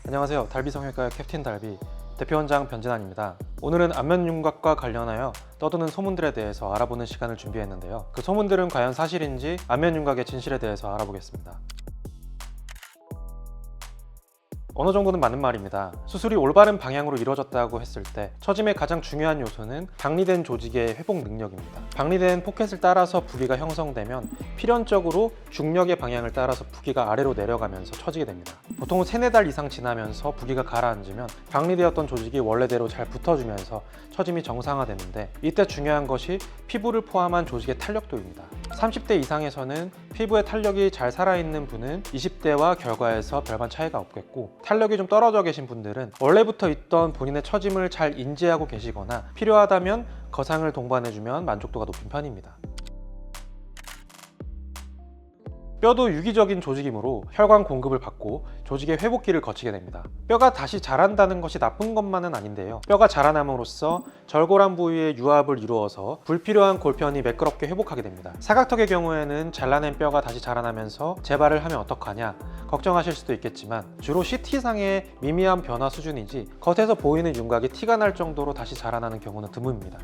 안녕하세요. 달비성형외과의 캡틴 달비 대표원장 변진환입니다. 오늘은 안면윤곽과 관련하여 떠도는 소문들에 대해서 알아보는 시간을 준비했는데요. 그 소문들은 과연 사실인지 안면윤곽의 진실에 대해서 알아보겠습니다. 어느 정도는 맞는 말입니다. 수술이 올바른 방향으로 이루어졌다고 했을 때 처짐의 가장 중요한 요소는 박리된 조직의 회복 능력입니다. 박리된 포켓을 따라서 부기가 형성되면 필연적으로 중력의 방향을 따라서 부기가 아래로 내려가면서 처지게 됩니다. 보통 3-4달 이상 지나면서 부기가 가라앉으면 박리되었던 조직이 원래대로 잘 붙어주면서 처짐이 정상화되는데, 이때 중요한 것이 피부를 포함한 조직의 탄력도입니다. 30대 이상에서는 피부의 탄력이 잘 살아있는 분은 20대와 결과에서 별반 차이가 없겠고, 탄력이 좀 떨어져 계신 분들은 원래부터 있던 본인의 처짐을 잘 인지하고 계시거나 필요하다면 거상을 동반해주면 만족도가 높은 편입니다. 뼈도 유기적인 조직이므로 혈관 공급을 받고 조직의 회복기를 거치게 됩니다. 뼈가 다시 자란다는 것이 나쁜 것만은 아닌데요. 뼈가 자라남으로써 절골한 부위의 유합을 이루어서 불필요한 골편이 매끄럽게 회복하게 됩니다. 사각턱의 경우에는 잘라낸 뼈가 다시 자라나면서 재발을 하면 어떡하냐 걱정하실 수도 있겠지만, 주로 CT상의 미미한 변화 수준이지 겉에서 보이는 윤곽이 티가 날 정도로 다시 자라나는 경우는 드뭅니다.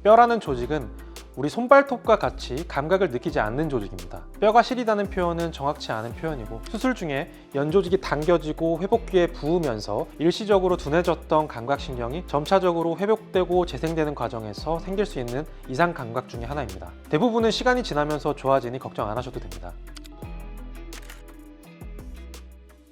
뼈라는 조직은 우리 손발톱과 같이 감각을 느끼지 않는 조직입니다. 뼈가 시리다는 표현은 정확치 않은 표현이고, 수술 중에 연조직이 당겨지고 회복기에 부으면서 일시적으로 둔해졌던 감각신경이 점차적으로 회복되고 재생되는 과정에서 생길 수 있는 이상 감각 중에 하나입니다. 대부분은 시간이 지나면서 좋아지니 걱정 안 하셔도 됩니다.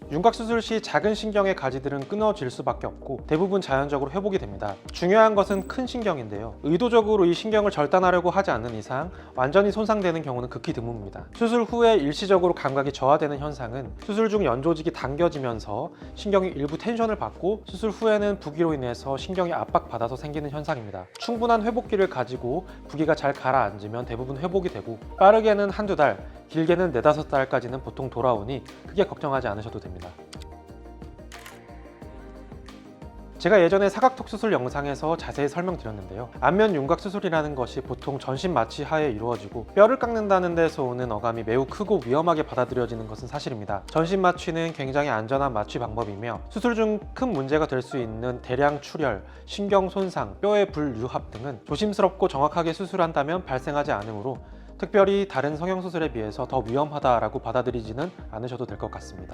윤곽 수술 시 작은 신경의 가지들은 끊어질 수밖에 없고 대부분 자연적으로 회복이 됩니다. 중요한 것은 큰 신경인데요. 의도적으로 이 신경을 절단하려고 하지 않는 이상 완전히 손상되는 경우는 극히 드뭅니다. 수술 후에 일시적으로 감각이 저하되는 현상은 수술 중 연조직이 당겨지면서 신경이 일부 텐션을 받고 수술 후에는 부기로 인해서 신경이 압박받아서 생기는 현상입니다. 충분한 회복기를 가지고 부기가 잘 가라앉으면 대부분 회복이 되고, 빠르게는 1-2달, 길게는 4-5달까지는 보통 돌아오니 크게 걱정하지 않으셔도 됩니다. 제가 예전에 사각턱 수술 영상에서 자세히 설명드렸는데요. 안면 윤곽 수술이라는 것이 보통 전신 마취 하에 이루어지고 뼈를 깎는다는 데서 오는 어감이 매우 크고 위험하게 받아들여지는 것은 사실입니다. 전신 마취는 굉장히 안전한 마취 방법이며 수술 중 큰 문제가 될 수 있는 대량 출혈, 신경 손상, 뼈의 불유합 등은 조심스럽고 정확하게 수술한다면 발생하지 않으므로 특별히 다른 성형수술에 비해서 더 위험하다라고 받아들이지는 않으셔도 될 것 같습니다.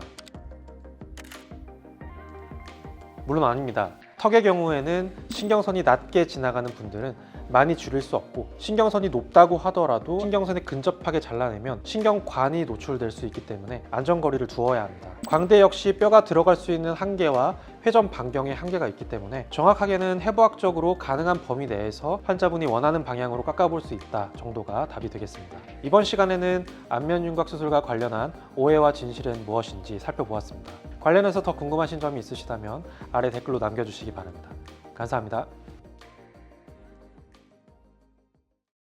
물론 아닙니다. 턱의 경우에는 신경선이 낮게 지나가는 분들은 많이 줄일 수 없고, 신경선이 높다고 하더라도 신경선에 근접하게 잘라내면 신경관이 노출될 수 있기 때문에 안전거리를 두어야 합니다. 광대 역시 뼈가 들어갈 수 있는 한계와 회전 반경의 한계가 있기 때문에 정확하게는 해부학적으로 가능한 범위 내에서 환자분이 원하는 방향으로 깎아볼 수 있다 정도가 답이 되겠습니다. 이번 시간에는 안면윤곽 수술과 관련한 오해와 진실은 무엇인지 살펴보았습니다. 관련해서 더 궁금하신 점이 있으시다면 아래 댓글로 남겨주시기 바랍니다. 감사합니다.